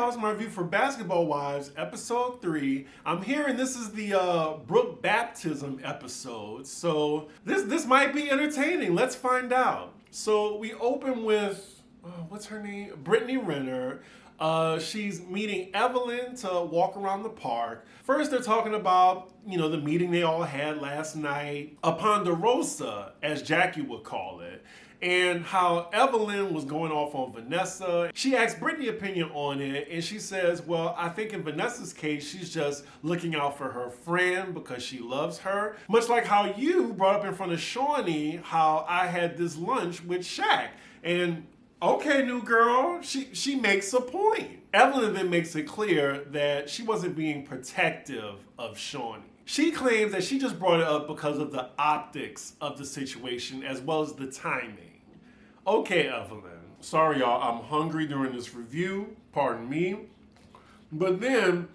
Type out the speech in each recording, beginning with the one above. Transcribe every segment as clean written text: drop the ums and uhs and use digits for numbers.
y'all, it's my review for Basketball Wives, episode 3. I'm hearing this is the Brooke baptism episode, so this might be entertaining. Let's find out. So we open with, what's her name? Brittany Renner. She's meeting Evelyn to walk around the park. First, they're talking about, the meeting they all had last night, a Ponderosa, as Jackie would call it, and how Evelyn was going off on Vanessa. She asks Brittany's opinion on it, and she says, well, I think in Vanessa's case, she's just looking out for her friend because she loves her. Much like how you brought up in front of Shawnee how I had this lunch with Shaq. And okay, new girl, she makes a point. Evelyn then makes it clear that she wasn't being protective of Shawnee. She claims that she just brought it up because of the optics of the situation as well as the timing. Okay, Evelyn. Sorry, y'all. I'm hungry during this review. Pardon me. But then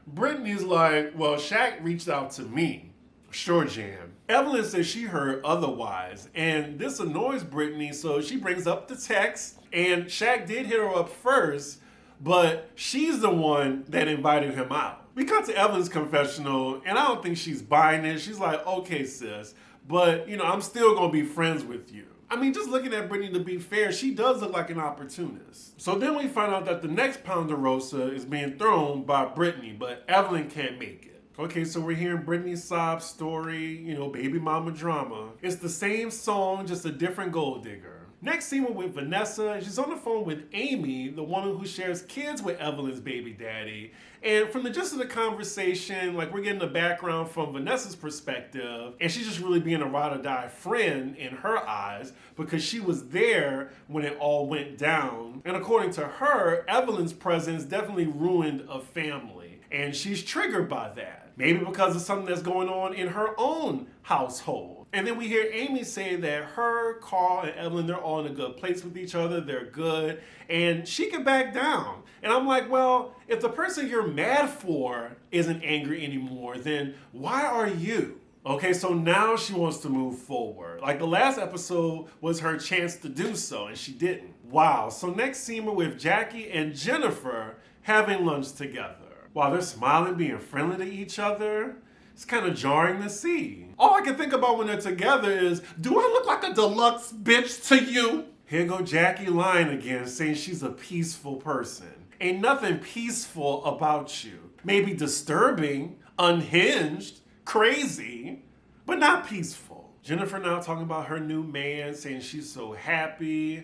Brittany's like, well, Shaq reached out to me. Sure, Jan. Evelyn says she heard otherwise, and this annoys Brittany, so she brings up the text, and Shaq did hit her up first, but she's the one that invited him out. We cut to Evelyn's confessional, and I don't think she's buying it. She's like, okay, sis, but, I'm still going to be friends with you. I mean, just looking at Brittany, to be fair, she does look like an opportunist. So then we find out that the next Ponderosa is being thrown by Brittany, but Evelyn can't make it. Okay, so we're hearing Brittany's sob story, baby mama drama. It's the same song, just a different gold digger. Next scene, we're with Vanessa. She's on the phone with Amy, the woman who shares kids with Evelyn's baby daddy. And from the gist of the conversation, we're getting the background from Vanessa's perspective, and she's just really being a ride or die friend in her eyes because she was there when it all went down. And according to her, Evelyn's presence definitely ruined a family, and she's triggered by that. Maybe because of something that's going on in her own household. And then we hear Amy say that her, Carl, and Evelyn, they're all in a good place with each other. They're good. And she can back down. And I'm like, well, if the person you're mad for isn't angry anymore, then why are you? Okay, so now she wants to move forward. The last episode was her chance to do so, and she didn't. Wow. So next scene, we're with Jackie and Jennifer having lunch together. While they're smiling, being friendly to each other, it's kind of jarring to see. All I can think about when they're together is, do I look like a deluxe bitch to you? Here go Jackie lying again, saying she's a peaceful person. Ain't nothing peaceful about you. Maybe disturbing, unhinged, crazy, but not peaceful. Jennifer now talking about her new man, saying she's so happy.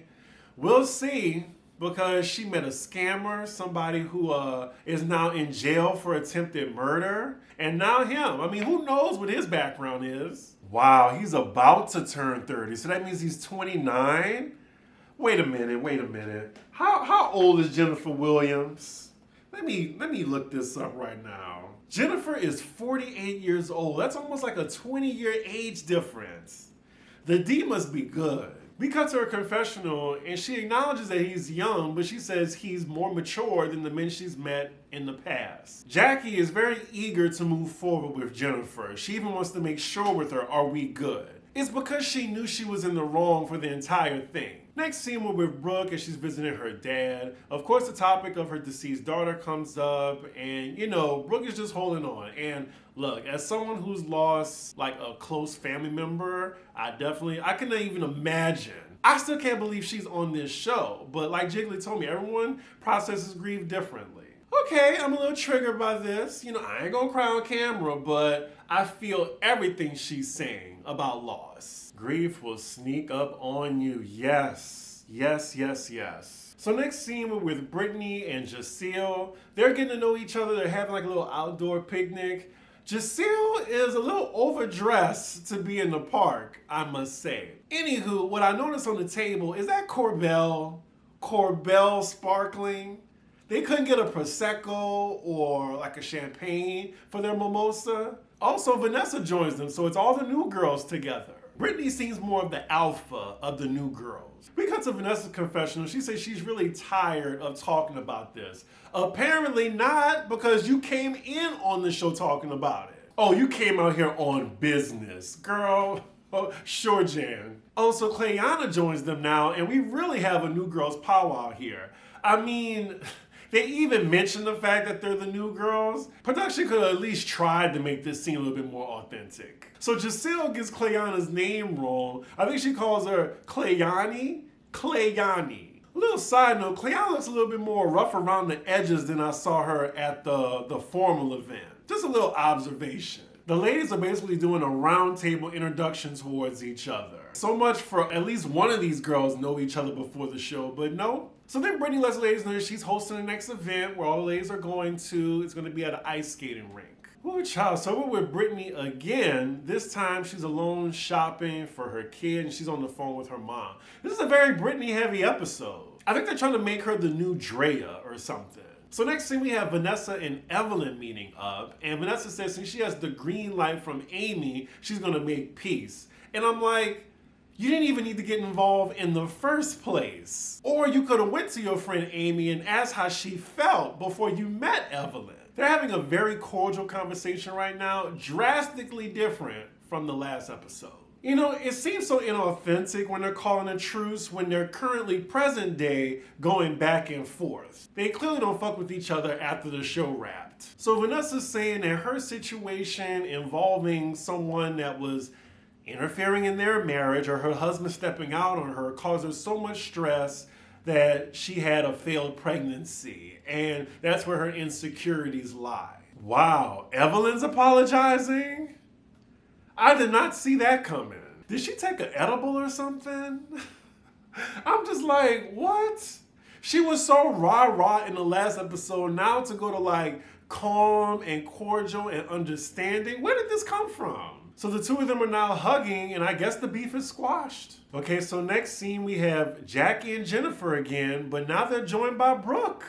We'll see. Because she met a scammer, somebody who is now in jail for attempted murder, and now him. I mean, who knows what his background is? Wow, he's about to turn 30, so that means he's 29? Wait a minute. How old is Jennifer Williams? Let me look this up right now. Jennifer is 48 years old. That's almost like a 20-year age difference. The D must be good. We cut to her confessional, and she acknowledges that he's young, but she says he's more mature than the men she's met in the past. Jackie is very eager to move forward with Jennifer. She even wants to make sure with her, are we good? It's because she knew she was in the wrong for the entire thing. Next scene, we're with Brooke as she's visiting her dad. Of course, the topic of her deceased daughter comes up, and Brooke is just holding on. And look, as someone who's lost a close family member, I couldn't even imagine. I still can't believe she's on this show. But like Jiggly told me, everyone processes grief differently. Okay, I'm a little triggered by this. I ain't gonna cry on camera, but I feel everything she's saying about loss. Grief will sneak up on you. Yes. So next scene, we're with Brittany and Jaceel. They're getting to know each other. They're having a little outdoor picnic. Jaceel is a little overdressed to be in the park, I must say. Anywho, what I noticed on the table is that Corbel sparkling. They couldn't get a Prosecco or a champagne for their mimosa. Also, Vanessa joins them, so it's all the new girls together. Brittany seems more of the alpha of the new girls. We cut to Vanessa's confessional. She says she's really tired of talking about this. Apparently not, because you came in on the show talking about it. Oh, you came out here on business. Girl, oh, sure, Jan. Also, Clayana joins them now, and we really have a new girls powwow here. I mean, They even mention the fact that they're the new girls. Production could have at least tried to make this scene a little bit more authentic. So Giselle gets Clayana's name wrong. I think she calls her Clayani. Clayani. A little side note, Clayana looks a little bit more rough around the edges than I saw her at the formal event. Just a little observation. The ladies are basically doing a round table introduction towards each other. So much for at least one of these girls know each other before the show, but no. So then Brittany lets the ladies know she's hosting the next event where all the ladies are going to. It's going to be at an ice skating rink. Ooh, child. So we're with Brittany again. This time she's alone shopping for her kid and she's on the phone with her mom. This is a very Brittany heavy episode. I think they're trying to make her the new Drea or something. So next thing we have Vanessa and Evelyn meeting up, and Vanessa says since she has the green light from Amy, she's gonna make peace. And I'm like, you didn't even need to get involved in the first place. Or you could have went to your friend Amy and asked how she felt before you met Evelyn. They're having a very cordial conversation right now, drastically different from the last episode. You know, it seems so inauthentic when they're calling a truce when they're currently present day going back and forth. They clearly don't fuck with each other after the show wrapped. So Vanessa's saying that her situation involving someone that was interfering in their marriage or her husband stepping out on her caused her so much stress that she had a failed pregnancy. And that's where her insecurities lie. Wow, Evelyn's apologizing? I did not see that coming. Did she take an edible or something? I'm just like, what? She was so rah-rah in the last episode. Now to go to like calm and cordial and understanding. Where did this come from? So the two of them are now hugging and I guess the beef is squashed. Okay, so next scene we have Jackie and Jennifer again, but now they're joined by Brooke.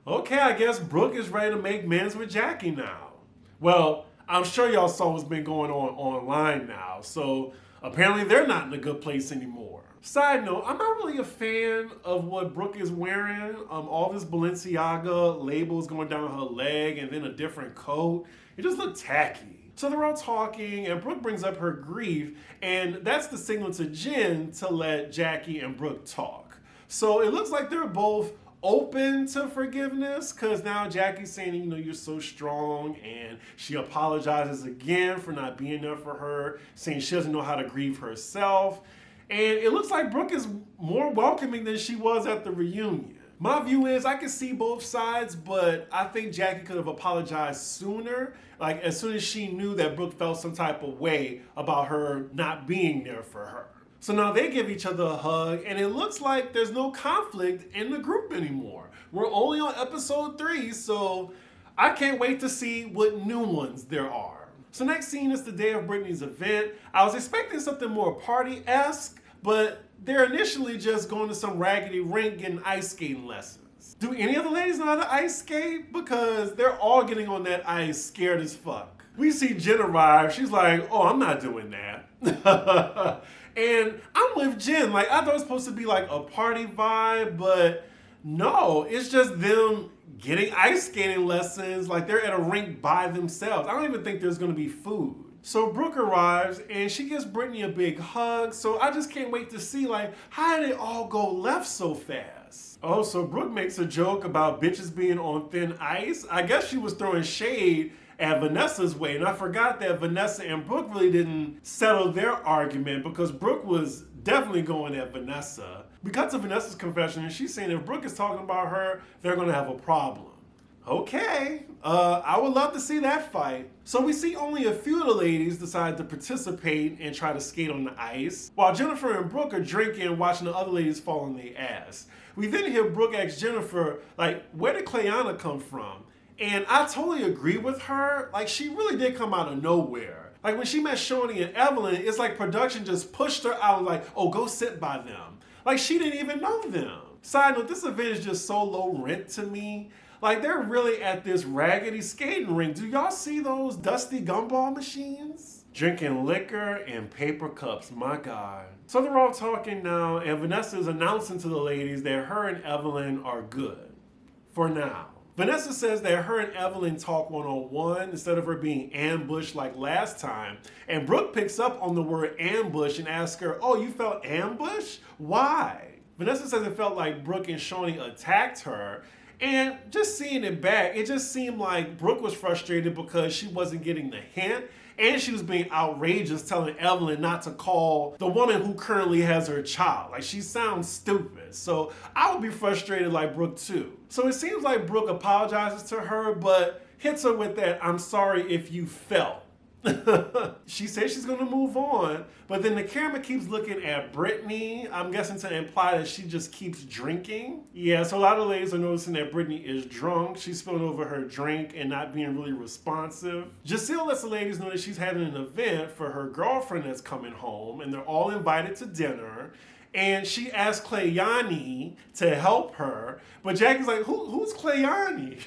Okay, I guess Brooke is ready to make amends with Jackie now. Well, I'm sure y'all saw what's been going on online now, so apparently they're not in a good place anymore. Side note, I'm not really a fan of what Brooke is wearing. All this Balenciaga labels going down her leg and then a different coat. It just looked tacky. So they're all talking and Brooke brings up her grief and that's the signal to Jen to let Jackie and Brooke talk. So it looks like they're both open to forgiveness because now Jackie's saying, you know, you're so strong and she apologizes again for not being there for her, saying she doesn't know how to grieve herself. And it looks like Brooke is more welcoming than she was at the reunion. My view is I can see both sides, but I think Jackie could have apologized sooner, like as soon as she knew that Brooke felt some type of way about her not being there for her. So now they give each other a hug, and it looks like there's no conflict in the group anymore. We're only on episode 3, so I can't wait to see what new ones there are. So next scene is the day of Brittany's event. I was expecting something more party-esque, but they're initially just going to some raggedy rink getting ice skating lessons. Do any of the ladies know how to ice skate? Because they're all getting on that ice scared as fuck. We see Jen arrive. She's like, oh, I'm not doing that. And I'm with Jen. Like, I thought it was supposed to be like a party vibe, but no, it's just them getting ice skating lessons. Like they're at a rink by themselves. I don't even think there's gonna be food. So Brooke arrives and she gives Brittany a big hug. So I just can't wait to see like, how did it all go left so fast? Oh, so Brooke makes a joke about bitches being on thin ice. I guess she was throwing shade at Vanessa's way. And I forgot that Vanessa and Brooke really didn't settle their argument because Brooke was definitely going at Vanessa. We got to Vanessa's confession and she's saying if Brooke is talking about her, they're gonna have a problem. Okay, I would love to see that fight. So we see only a few of the ladies decide to participate and try to skate on the ice, while Jennifer and Brooke are drinking and watching the other ladies fall on their ass. We then hear Brooke ask Jennifer, like, where did Clayana come from? And I totally agree with her. Like, she really did come out of nowhere. Like, when she met Shawnee and Evelyn, it's like production just pushed her out like, oh, go sit by them. Like, she didn't even know them. Side note, this event is just so low rent to me. Like, they're really at this raggedy skating rink. Do y'all see those dusty gumball machines? Drinking liquor in paper cups, my God. So they're all talking now, and Vanessa is announcing to the ladies that her and Evelyn are good. For now. Vanessa says that her and Evelyn talk one-on-one instead of her being ambushed like last time. And Brooke picks up on the word ambush and asks her, oh, you felt ambushed? Why? Vanessa says it felt like Brooke and Shawnee attacked her. And just seeing it back, it just seemed like Brooke was frustrated because she wasn't getting the hint. And she was being outrageous, telling Evelyn not to call the woman who currently has her child. Like, she sounds stupid. So I would be frustrated like Brooke too. So it seems like Brooke apologizes to her, but hits her with that, "I'm sorry if you felt." She says she's gonna move on, but then the camera keeps looking at Brittany. I'm guessing to imply that she just keeps drinking. Yeah, so a lot of ladies are noticing that Brittany is drunk. She's spilling over her drink and not being really responsive. Jacelle lets the ladies know that she's having an event for her girlfriend that's coming home, and they're all invited to dinner. And she asked Clayani to help her, but Jackie's like, who's Clayani?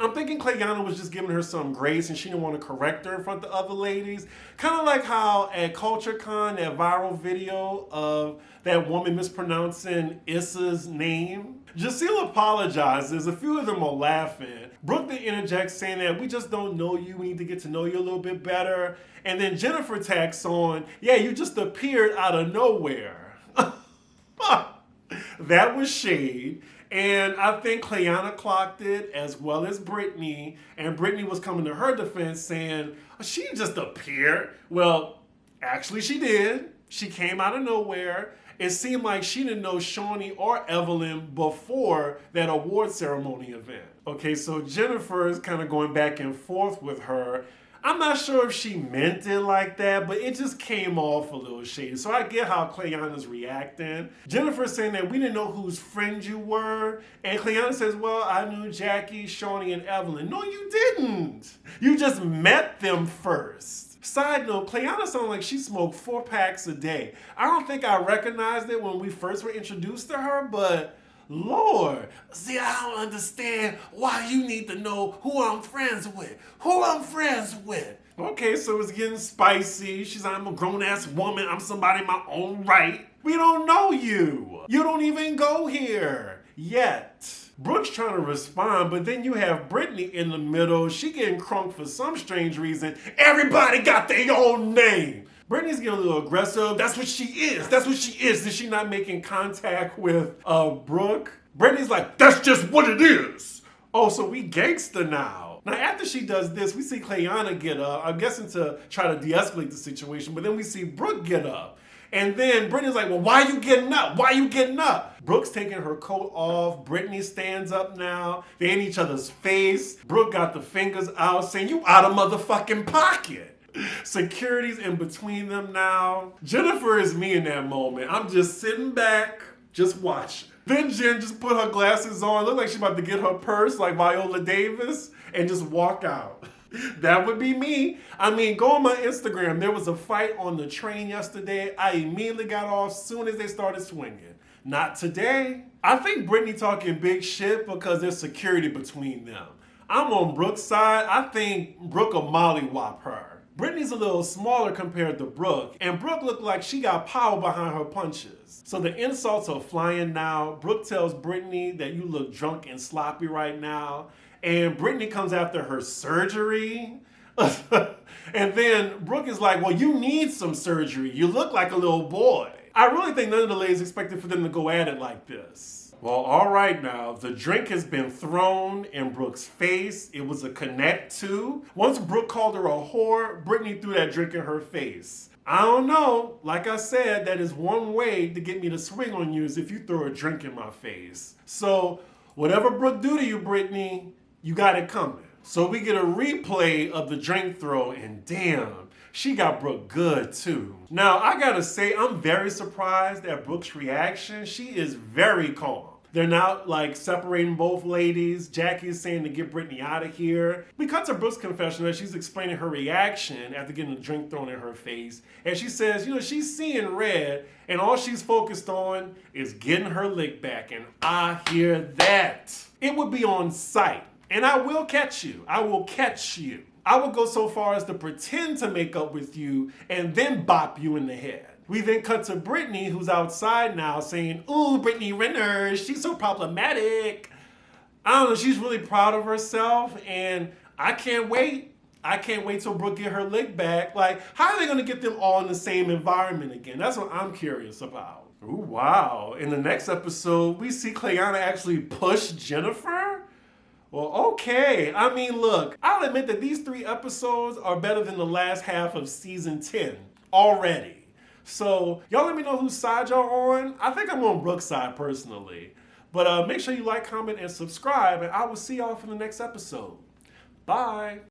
I'm thinking Clayana was just giving her some grace and she didn't want to correct her in front of the other ladies. Kind of like how at CultureCon, that viral video of that woman mispronouncing Issa's name. Jacelle apologizes. A few of them are laughing. Brooke then interjects saying that we just don't know you. We need to get to know you a little bit better. And then Jennifer tacks on, yeah, you just appeared out of nowhere. That was shade. And I think Clayana clocked it as well as Brittany. And Brittany was coming to her defense saying, she just appeared. Well, actually she did. She came out of nowhere. It seemed like she didn't know Shawnee or Evelyn before that award ceremony event. Okay, so Jennifer is kind of going back and forth with her. I'm not sure if she meant it like that, but it just came off a little shady. So I get how Clayana's reacting. Jennifer's saying that we didn't know whose friend you were. And Clayana says, well, I knew Jackie, Shawnee, and Evelyn. No, you didn't. You just met them first. Side note, Clayana sounds like she smoked 4 packs a day. I don't think I recognized it when we first were introduced to her, but Lord, see, I don't understand why you need to know who I'm friends with. Who I'm friends with. Okay, so it's getting spicy. She's like, I'm a grown-ass woman. I'm somebody in my own right. We don't know you. You don't even go here yet. Brooke's trying to respond, but then you have Brittany in the middle. She getting crunk for some strange reason. Everybody got their own name. Brittany's getting a little aggressive. That's what she is. That's what she is. Is she not making contact with Brooke? Brittany's like, that's just what it is. Oh, so we gangsta now. Now, after she does this, we see Clayana get up. I'm guessing to try to de-escalate the situation, but then we see Brooke get up. And then Brittany's like, well, why are you getting up? Why are you getting up? Brooke's taking her coat off. Brittany stands up now. They're in each other's face. Brooke got the fingers out saying, you out of motherfucking pocket. Security's in between them now. Jennifer is me in that moment. I'm just sitting back, just watching. Then Jen just put her glasses on, look like she's about to get her purse like Viola Davis, and just walk out. That would be me. I mean, go on my Instagram. There was a fight on the train yesterday. I immediately got off soon as they started swinging. Not today. I think Brittany talking big shit because there's security between them. I'm on Brooke's side. I think Brooke will mollywop her. Brittany's a little smaller compared to Brooke, and Brooke looked like she got power behind her punches. So the insults are flying now. Brooke tells Brittany that you look drunk and sloppy right now, and Brittany comes after her surgery. And then Brooke is like, well, you need some surgery. You look like a little boy. I really think none of the ladies expected for them to go at it like this. Well, all right now, the drink has been thrown in Brooke's face. It was a connect to. Once Brooke called her a whore, Brittany threw that drink in her face. I don't know. Like I said, that is one way to get me to swing on you is if you throw a drink in my face. So whatever Brooke do to you, Brittany, you got it coming. So we get a replay of the drink throw, and damn, she got Brooke good too. Now, I gotta say, I'm very surprised at Brooke's reaction. She is very calm. They're not like separating both ladies. Jackie is saying to get Brittany out of here. We cut to Brooke's confession as she's explaining her reaction after getting a drink thrown in her face. And she says, you know, she's seeing red and all she's focused on is getting her lick back. And I hear that. It would be on sight. And I will catch you. I will catch you. I would go so far as to pretend to make up with you and then bop you in the head. We then cut to Brittany, who's outside now, saying, ooh, Brittany Renner, she's so problematic. I don't know, she's really proud of herself, and I can't wait. I can't wait till Brooke get her lick back. Like, how are they gonna get them all in the same environment again? That's what I'm curious about. Ooh, wow. In the next episode, we see Cleanna actually push Jennifer? Well, okay. I mean, look, I'll admit that these 3 episodes are better than the last half of season 10 already. So, y'all let me know whose side y'all on. I think I'm on Brooke's side personally. But make sure you like, comment, and subscribe, and I will see y'all for the next episode. Bye.